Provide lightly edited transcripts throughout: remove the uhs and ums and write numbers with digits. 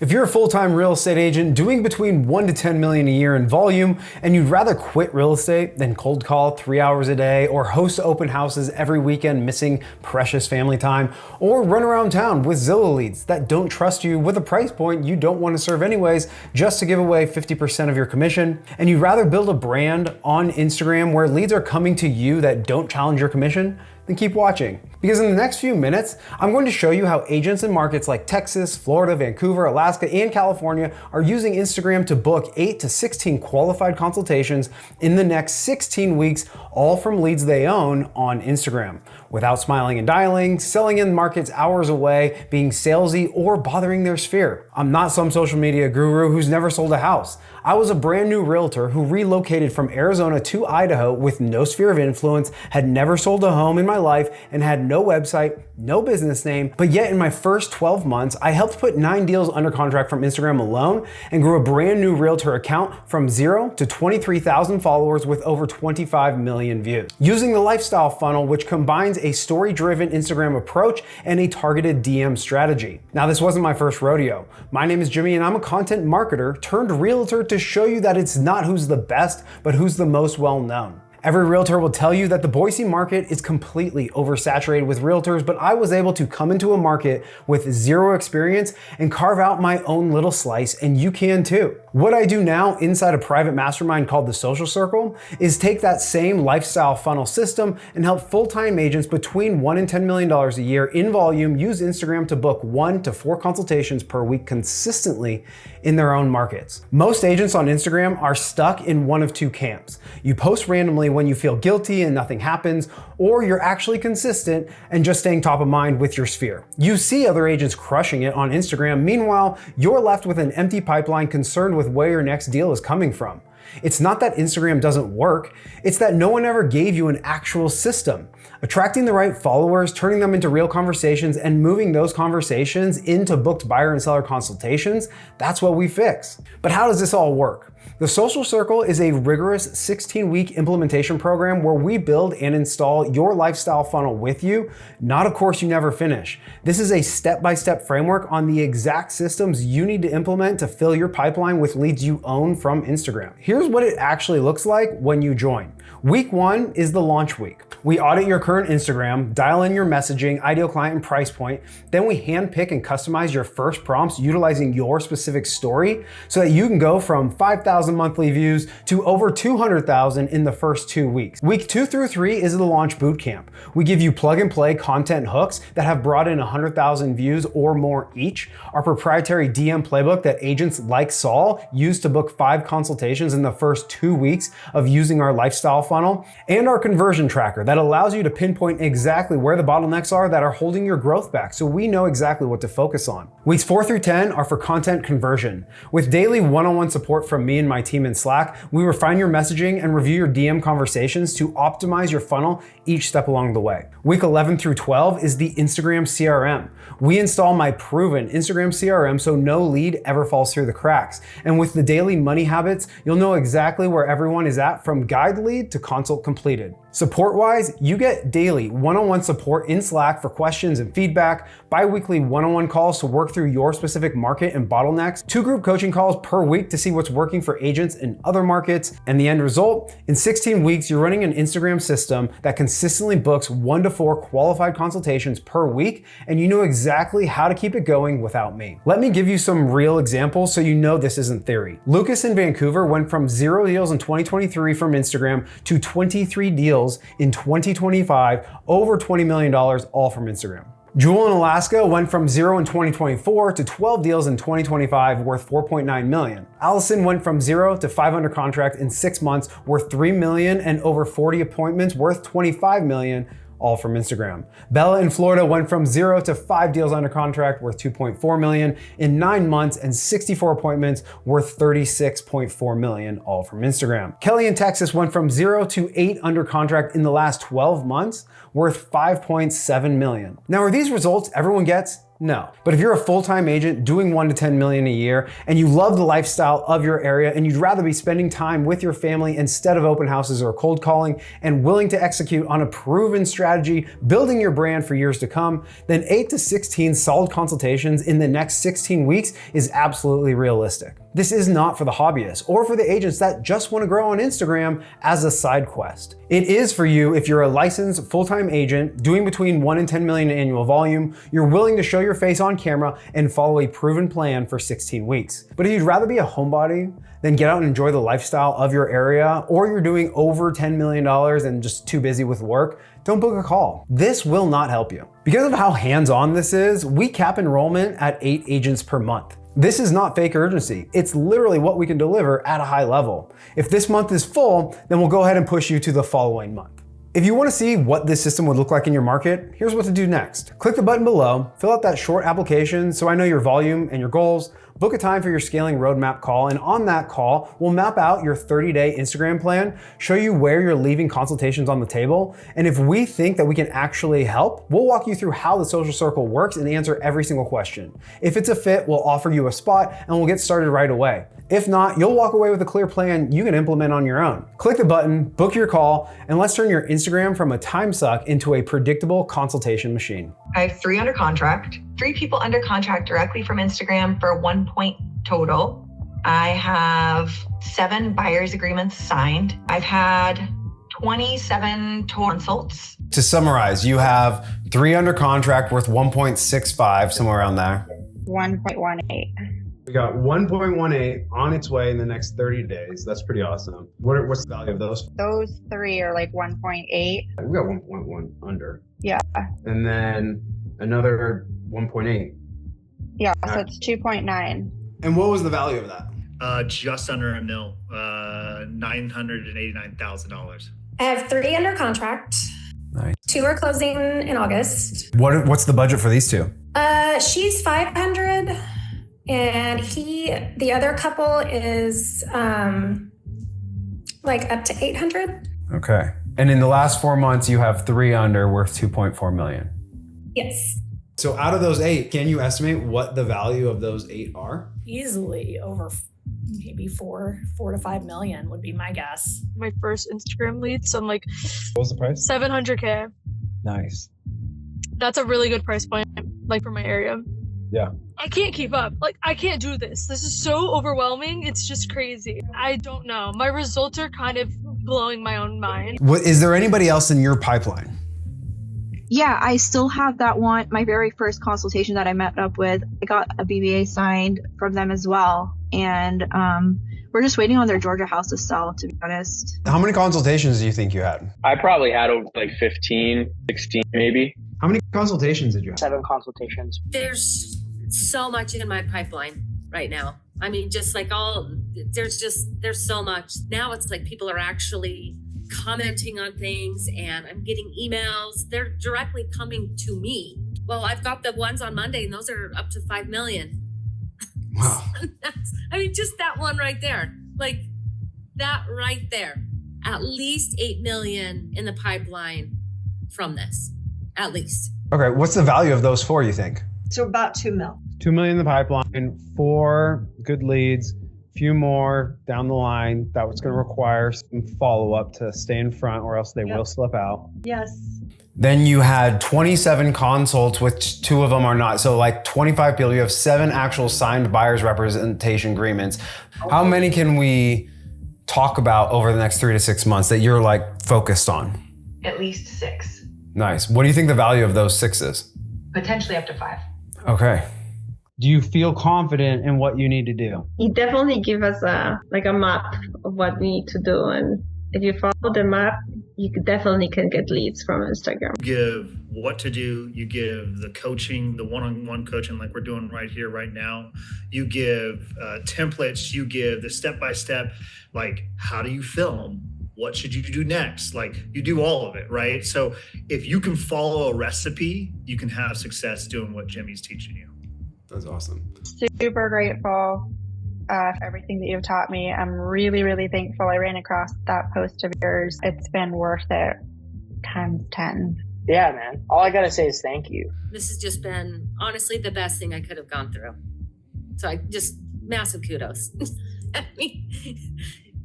If you're a full-time real estate agent doing between 1 to 10 million a year in volume, and you'd rather quit real estate than cold call 3 hours a day, or host open houses every weekend missing precious family time, or run around town with Zillow leads that don't trust you with a price point you don't want to serve anyways, just to give away 50% of your commission, and you'd rather build a brand on Instagram where leads are coming to you that don't challenge your commission, then keep watching. Because in the next few minutes, I'm going to show you how agents in markets like Texas, Florida, Vancouver, Alaska, and California are using Instagram to book 8 to 16 qualified consultations in the next 16 weeks, all from leads they own on Instagram, without smiling and dialing, selling in markets hours away, being salesy, or bothering their sphere. I'm not some social media guru who's never sold a house. I was a brand new realtor who relocated from Arizona to Idaho with no sphere of influence, had never sold a home in my life, and had no website, no business name, but yet in my first 12 months, I helped put 9 deals under contract from Instagram alone and grew a brand new realtor account from 0 to 23,000 followers with over 25 million views. Using the lifestyle funnel, which combines a story-driven Instagram approach and a targeted DM strategy. Now, this wasn't my first rodeo. My name is Jimmy and I'm a content marketer turned realtor to show you that it's not who's the best, but who's the most well-known. Every realtor will tell you that the Boise market is completely oversaturated with realtors, but I was able to come into a market with zero experience and carve out my own little slice, and you can too. What I do now inside a private mastermind called the Social Circle is take that same lifestyle funnel system and help full-time agents between $1 and $10 million a year in volume use Instagram to book 1 to 4 consultations per week consistently in their own markets. Most agents on Instagram are stuck in one of two camps. You post randomly when you feel guilty and nothing happens, or you're actually consistent and just staying top of mind with your sphere. You see other agents crushing it on Instagram. Meanwhile, you're left with an empty pipeline concerned with where your next deal is coming from. It's not that Instagram doesn't work, it's that no one ever gave you an actual system. Attracting the right followers, turning them into real conversations, and moving those conversations into booked buyer and seller consultations, that's what we fix. But how does this all work? The Social Circle is a rigorous 16-week implementation program where we build and install your lifestyle funnel with you, not a course you never finish. This is a step-by-step framework on the exact systems you need to implement to fill your pipeline with leads you own from Instagram. Here's what it actually looks like when you join. Week 1 is the launch week. We audit your current Instagram, dial in your messaging, ideal client, and price point. Then we handpick and customize your first prompts utilizing your specific story so that you can go from 5,000 monthly views to over 200,000 in the first 2 weeks. Week 2 through 3 is the launch bootcamp. We give you plug and play content hooks that have brought in 100,000 views or more each. Our proprietary DM playbook that agents like Saul use to book 5 consultations in the first 2 weeks of using our lifestyle funnel, and our conversion tracker that allows you to pinpoint exactly where the bottlenecks are that are holding your growth back, so we know exactly what to focus on. Weeks 4 through 10 are for content conversion. With daily one-on-one support from me and my team in Slack, we refine your messaging and review your DM conversations to optimize your funnel each step along the way. Week 11 through 12 is the Instagram CRM. We install my proven Instagram CRM so no lead ever falls through the cracks. And with the daily money habits, you'll know exactly where everyone is at from guide lead to consult completed. Support-wise, you get daily one-on-one support in Slack for questions and feedback, bi-weekly one-on-one calls to work through your specific market and bottlenecks, 2 group coaching calls per week to see what's working for agents in other markets, and the end result, in 16 weeks, you're running an Instagram system that consistently books 1 to 4 qualified consultations per week, and you know exactly how to keep it going without me. Let me give you some real examples so you know this isn't theory. Lucas in Vancouver went from 0 deals in 2023 from Instagram to 23 deals in 2025, over $20 million, all from Instagram. Jewel in Alaska went from 0 in 2024 to 12 deals in 2025 worth $4.9 million. Allison went from 0 to 5 under contract in 6 months worth $3 million and over 40 appointments worth $25 million, all from Instagram. Bella in Florida went from 0 to 5 deals under contract worth $2.4 million in 9 months and 64 appointments worth $36.4 million, all from Instagram. Kelly in Texas went from 0 to 8 under contract in the last 12 months worth $5.7 million. Now, are these results everyone gets? No. But if you're a full-time agent doing 1 to 10 million a year and you love the lifestyle of your area and you'd rather be spending time with your family instead of open houses or cold calling and willing to execute on a proven strategy, building your brand for years to come, then 8 to 16 solid consultations in the next 16 weeks is absolutely realistic. This is not for the hobbyists or for the agents that just want to grow on Instagram as a side quest. It is for you if you're a licensed full-time agent doing between 1 and 10 million in annual volume, you're willing to show your face on camera and follow a proven plan for 16 weeks. But if you'd rather be a homebody than get out and enjoy the lifestyle of your area, or you're doing over $10 million and just too busy with work, don't book a call. This will not help you. Because of how hands-on this is, we cap enrollment at 8 agents per month. This is not fake urgency. It's literally what we can deliver at a high level. If this month is full, then we'll go ahead and push you to the following month. If you want to see what this system would look like in your market, here's what to do next. Click the button below, fill out that short application so I know your volume and your goals, book a time for your scaling roadmap call, and on that call, we'll map out your 30-day Instagram plan, show you where you're leaving consultations on the table, and if we think that we can actually help, we'll walk you through how the social circle works and answer every single question. If it's a fit, we'll offer you a spot and we'll get started right away. If not, you'll walk away with a clear plan you can implement on your own. Click the button, book your call, and let's turn your Instagram from a time suck into a predictable consultation machine. I have 3 under contract, 3 people under contract directly from Instagram for 1 point total. I have 7 buyer's agreements signed. I've had 27 total consults. To summarize, you have 3 under contract worth 1.65, somewhere around there. 1.18. We got 1.18 on its way in the next 30 days. That's pretty awesome. What's the value of those? Those 3 are like 1.8. We got 1.1 under. Yeah. And then another 1.8. Yeah, so it's 2.9. And what was the value of that? Just under $1 million, $989,000. I have 3 under contract. Nice. 2 are closing in August. What's the budget for these 2? She's 500, and the other couple is like up to 800. Okay. And in the last 4 months, you have 3 under worth 2.4 million. Yes. So out of those 8, can you estimate what the value of those 8 are? Easily over maybe 4 to 5 million would be my guess. My first Instagram lead, so I'm like, What was the price? $700K. Nice. That's a really good price point, like for my area. Yeah. I can't keep up. Like, I can't do this. This is so overwhelming. It's just crazy. I don't know. My results are kind of blowing my own mind. Is there anybody else in your pipeline? Yeah, I still have that one. My very first consultation that I met up with, I got a BBA signed from them as well. And we're just waiting on their Georgia house to sell, to be honest. How many consultations do you think you had? I probably had over like 15, 16 maybe. How many consultations did you have? 7 consultations. There's so much in my pipeline right now. I mean, just like there's so much. Now it's like people are actually commenting on things and I'm getting emails. They're directly coming to me. Well, I've got the ones on Monday and those are up to 5 million. Wow. I mean, just that one right there. Like that right there. At least 8 million in the pipeline from this. At least. Okay, what's the value of those 4, you think? So about 2 mil. 2 million in the pipeline, 4 good leads, few more down the line. That was going to require some follow-up to stay in front or else they will slip out. Yes. Then you had 27 consults, which 2 of them are not. So like 25 people, you have 7 actual signed buyer's representation agreements. How many can we talk about over the next 3 to 6 months that you're like focused on? At least 6. Nice. What do you think the value of those 6 is? Potentially up to 5. Okay. Do you feel confident in what you need to do? It definitely give us a map of what we need to do, and if you follow the map, you definitely can get leads from Instagram. You give what to do, you give the coaching, the one-on-one coaching like we're doing right here, right now. You give templates, you give the step-by-step, like how do you film? What should you do next? Like you do all of it, right? So if you can follow a recipe, you can have success doing what Jimmy's teaching you. That's awesome. Super grateful for everything that you've taught me. I'm really, really thankful I ran across that post of yours. It's been worth it times 10. Yeah, man. All I gotta say is thank you. This has just been honestly the best thing I could have gone through. So I just massive kudos. I mean,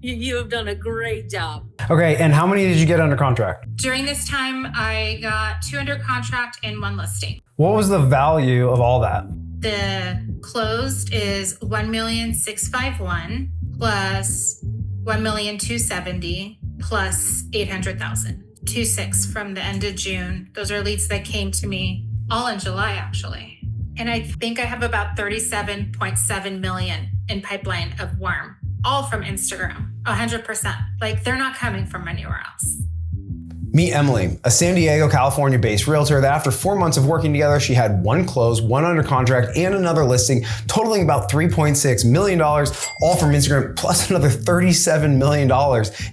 you have done a great job. Okay, and how many did you get under contract? During this time, I got 2 under contract and 1 listing. What was the value of all that? The closed is 1,651,000 plus 1,270,000 plus 800,000. 2.6 from the end of June. Those are leads that came to me all in July, actually. And I think I have about 37.7 million in pipeline of warm, all from Instagram, 100%. Like they're not coming from anywhere else. Meet Emily, a San Diego, California-based realtor that after 4 months of working together, she had 1 close, 1 under contract, and another listing, totaling about $3.6 million, all from Instagram, plus another $37 million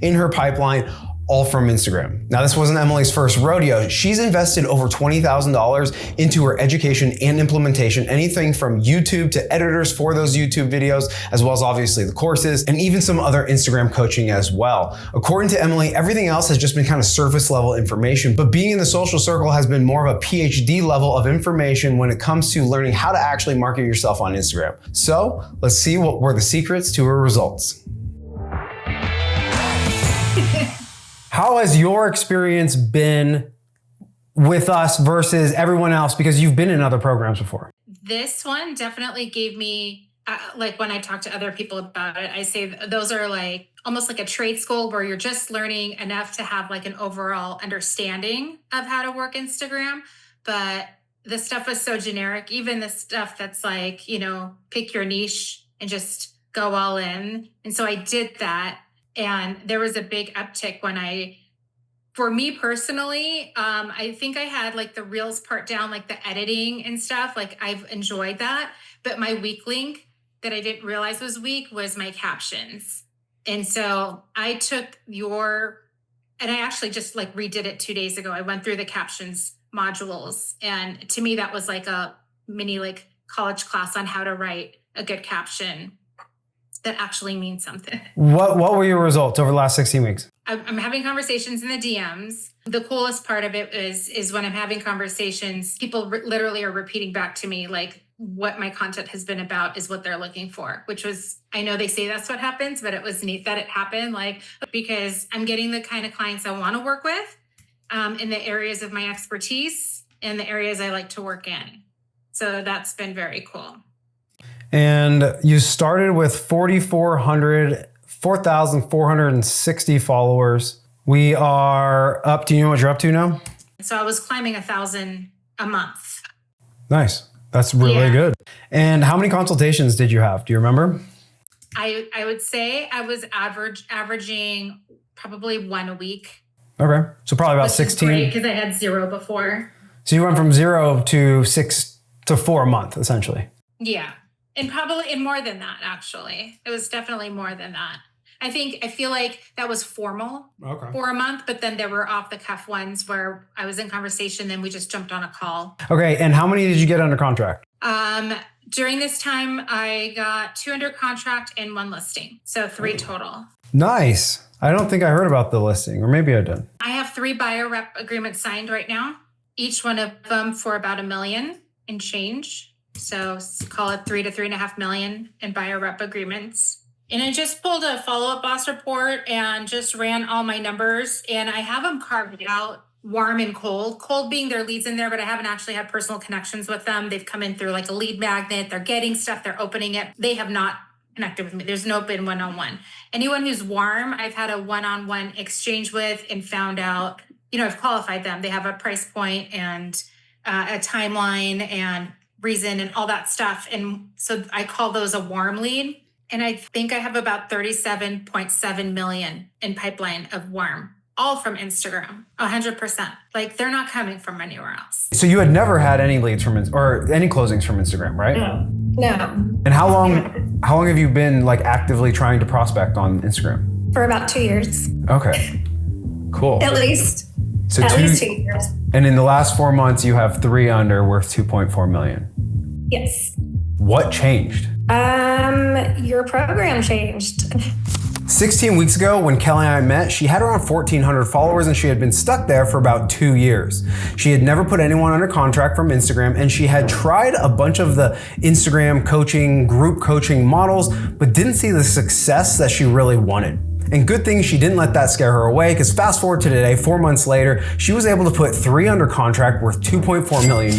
in her pipeline, all from Instagram. Now, this wasn't Emily's first rodeo. She's invested over $20,000 into her education and implementation, anything from YouTube to editors for those YouTube videos, as well as obviously the courses, and even some other Instagram coaching as well. According to Emily, everything else has just been kind of surface level information, but being in the social circle has been more of a PhD level of information when it comes to learning how to actually market yourself on Instagram. So let's see what were the secrets to her results. How has your experience been with us versus everyone else? Because you've been in other programs before. This one definitely gave me, like when I talk to other people about it, I say those are like almost like a trade school where you're just learning enough to have like an overall understanding of how to work Instagram. But the stuff was so generic, even the stuff that's like, you know, pick your niche and just go all in. And so I did that. And there was a big uptick for me personally, I think I had like the reels part down, like the editing and stuff. Like I've enjoyed that. But my weak link that I didn't realize was weak was my captions. And so I took and I actually just like redid it 2 days ago. I went through the captions modules. And to me, that was like a mini like college class on how to write a good caption that actually means something. What were your results over the last 16 weeks? I'm having conversations in the DMs. The coolest part of it is when I'm having conversations, people literally are repeating back to me like what my content has been about is what they're looking for, which was, I know they say that's what happens, but it was neat that it happened, like, because I'm getting the kind of clients I want to work with in the areas of my expertise and the areas I like to work in. So that's been very cool. And you started with 4,460 followers. We are up. Do you know what you're up to now? So I was climbing 1,000 a month. Nice. That's really good. And how many consultations did you have? Do you remember? I would say I was averaging probably 1 a week. Okay. So probably about 16. Because I had 0 before. So you went from 0 to 6 to 4 a month, essentially. Yeah. And probably more than that, actually. It was definitely more than that. I feel like that was formal for a month, but then there were off the cuff ones where I was in conversation, then we just jumped on a call. Okay. And how many did you get under contract? During this time, I got 2 under contract and 1 listing. So 3 total. Nice. I don't think I heard about the listing, or maybe I did. I have 3 buyer rep agreements signed right now, each one of them for about $1 million and change. So call it 3 to 3.5 million in buyer rep agreements. And I just pulled a follow-up boss report and just ran all my numbers, and I have them carved out warm and cold. Cold being their leads in there, but I haven't actually had personal connections with them. They've come in through like a lead magnet. They're getting stuff. They're opening it. They have not connected with me. There's no been one-on-one. Anyone who's warm, I've had a one-on-one exchange with and found out, I've qualified them. They have a price point and a timeline and reason and all that stuff. And so I call those a warm lead. And I think I have about 37.7 million in pipeline of warm, all from Instagram, 100%. Like they're not coming from anywhere else. So you had never had any leads from or any closings from Instagram, right? No. And how long have you been like actively trying to prospect on Instagram? For about 2 years. Okay, cool. At least. So at least 2 years. And in the last 4 months, you have 3 under worth 2.4 million. Yes. What changed? Your program changed. 16 weeks ago, when Kelly and I met, she had around 1,400 followers and she had been stuck there for about 2 years. She had never put anyone under contract from Instagram, and she had tried a bunch of the Instagram coaching, group coaching models, but didn't see the success that she really wanted. And good thing she didn't let that scare her away, because fast forward to today, 4 months later, she was able to put 3 under contract worth $2.4 million,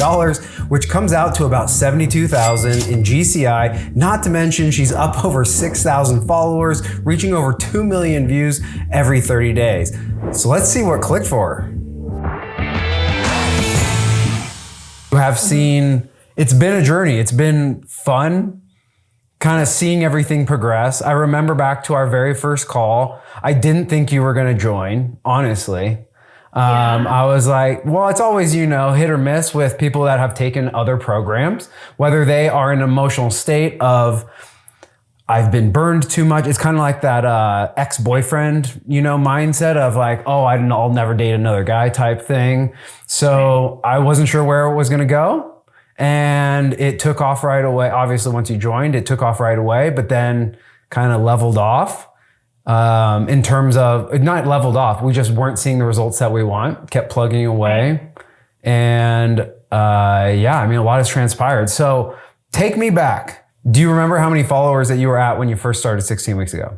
which comes out to about $72,000 in GCI. Not to mention she's up over 6,000 followers, reaching over 2 million views every 30 days. So let's see what clicked for her. You have seen, it's been a journey. It's been fun, kind of seeing everything progress. I remember back to our very first call, I didn't think you were going to join, honestly. I was like, well, it's always, hit or miss with people that have taken other programs, whether they are in an emotional state of, I've been burned too much. It's kind of like that ex-boyfriend, mindset of like, oh, I'll never date another guy type thing. So I wasn't sure where it was going to go. And it took off right away. Obviously, once you joined, it took off right away, but then kind of leveled off in terms of, not leveled off, we just weren't seeing the results that we want, kept plugging away. And a lot has transpired. So take me back. Do you remember how many followers that you were at when you first started 16 weeks ago?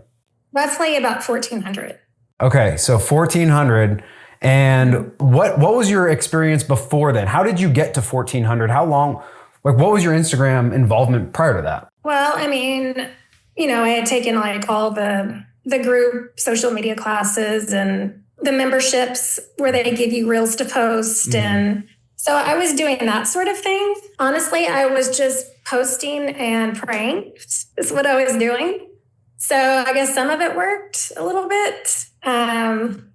Roughly about 1,400. Okay, so 1,400. And what was your experience before then? How did you get to 1,400? How long, what was your Instagram involvement prior to that? Well, I had taken like all the group social media classes and the memberships where they give you reels to post. And so I was doing that sort of thing. Honestly, I was just posting and praying is what I was doing. So I guess some of it worked a little bit.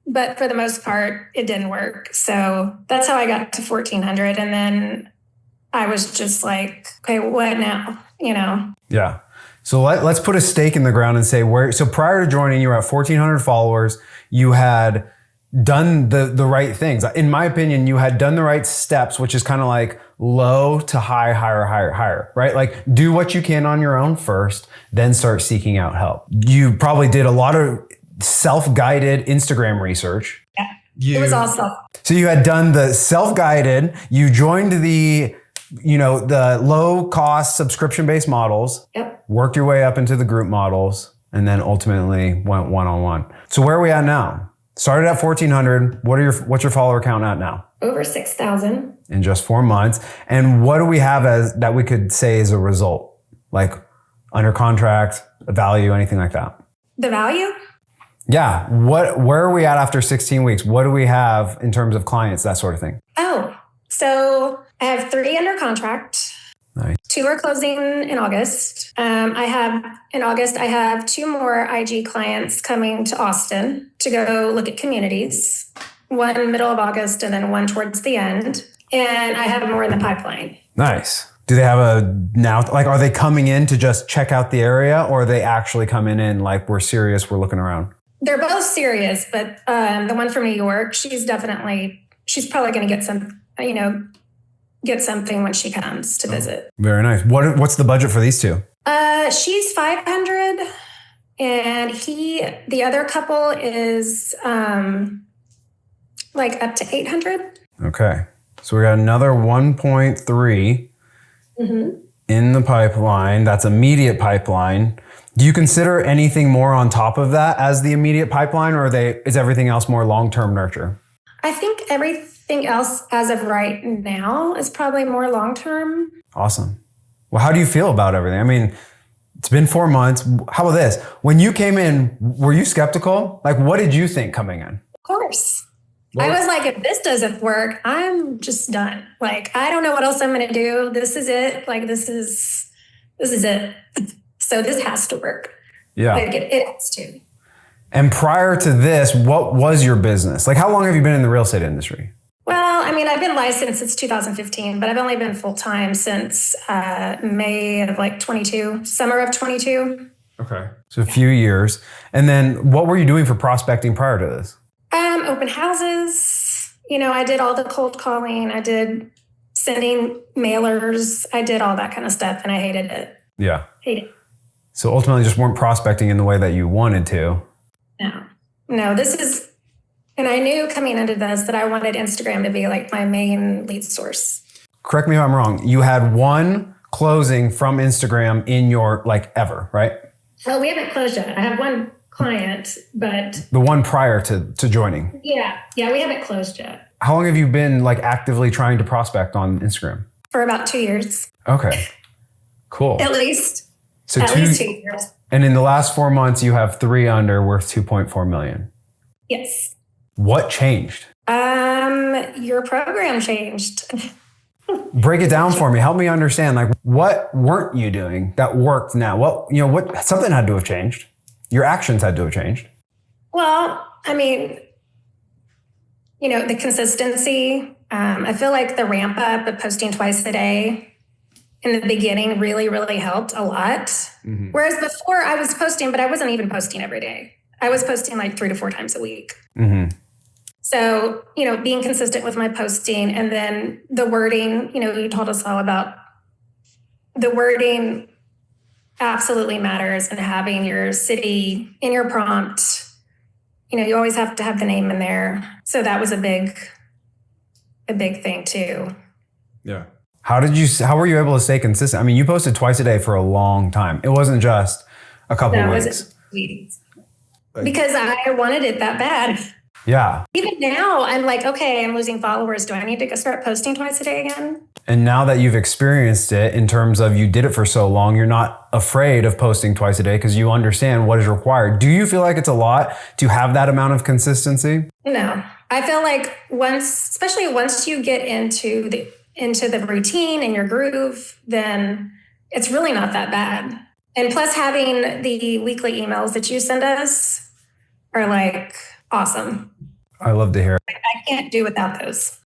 But for the most part, it didn't work. So that's how I got to 1,400. And then I was just like, okay, what now? Yeah. So let's put a stake in the ground and say so prior to joining, you were at 1,400 followers. You had done the right things. In my opinion, you had done the right steps, which is kind of like low to high, higher, right? Like do what you can on your own first, then start seeking out help. You probably did a lot of self-guided Instagram research. Yeah, it was awesome. So you had done the self-guided, you joined the low cost subscription-based models, worked your way up into the group models, and then ultimately went one-on-one. So where are we at now? Started at 1,400. What's your follower count at now? Over 6,000. In just 4 months. And what do we have as that we could say is a result? Like under contract, a value, anything like that? The value? Yeah. Where are we at after 16 weeks? What do we have in terms of clients, that sort of thing? Oh, so I have 3 under contract. Nice. 2 are closing in August. In August, I have 2 more IG clients coming to Austin to go look at communities. 1 in the middle of August and then 1 towards the end. And I have more in the pipeline. Nice. Do they have are they coming in to just check out the area, or are they actually coming in like, we're serious, we're looking around? They're both serious, but the one from New York, she's probably going to get something when she comes to visit. Very nice. What's the budget for these 2? She's 500, and the other couple is like up to 800. Okay, so we got another 1.3 in the pipeline. That's immediate pipeline. Do you consider anything more on top of that as the immediate pipeline, or is everything else more long-term nurture? I think everything else as of right now is probably more long-term. Awesome. Well, how do you feel about everything? I mean, it's been 4 months. How about this? When you came in, were you skeptical? Like, what did you think coming in? Of course. I was like, if this doesn't work, I'm just done. Like, I don't know what else I'm going to do. This is it. Like, this is it. So this has to work. Yeah. Like it has to. And prior to this, what was your business? Like, how long have you been in the real estate industry? Well, I've been licensed since 2015, but I've only been full-time since May of 22, summer of 22. Okay. So a few years. And then what were you doing for prospecting prior to this? Open houses. I did all the cold calling. I did sending mailers. I did all that kind of stuff, and I hated it. Yeah. Hate it. So ultimately just weren't prospecting in the way that you wanted to. No, this is, and I knew coming into this that I wanted Instagram to be like my main lead source. Correct me if I'm wrong. You had one closing from Instagram in your ever, right? Well, we haven't closed yet. I have one client, but The one prior to joining. yeah, we haven't closed yet. How long have you been actively trying to prospect on Instagram? For about 2 years. Okay, cool. At least. So at least 2 years. And in the last 4 months, you have 3 under worth 2.4 million. Yes. What changed? Your program changed. Break it down for me. Help me understand. What weren't you doing that worked now? What something had to have changed. Your actions had to have changed. Well, I mean, the consistency. I feel like the ramp up of posting twice a day in the beginning really, really helped a lot. Mm-hmm. Whereas before I was posting, but I wasn't even posting every day. I was posting 3 to 4 times a week. Mm-hmm. So, being consistent with my posting, and then the wording, you told us all about the wording absolutely matters, and having your city in your prompt. You always have to have the name in there. So that was a big thing too. Yeah. How were you able to stay consistent? I mean, you posted twice a day for a long time. It wasn't just a couple of weeks. Because I wanted it that bad. Yeah. Even now, I'm like, okay, I'm losing followers. Do I need to start posting twice a day again? And now that you've experienced it in terms of you did it for so long, you're not afraid of posting twice a day because you understand what is required. Do you feel like it's a lot to have that amount of consistency? No. I feel like especially once you get into the routine and your groove, then it's really not that bad. And plus having the weekly emails that you send us are awesome. I love to hear it. I can't do without those.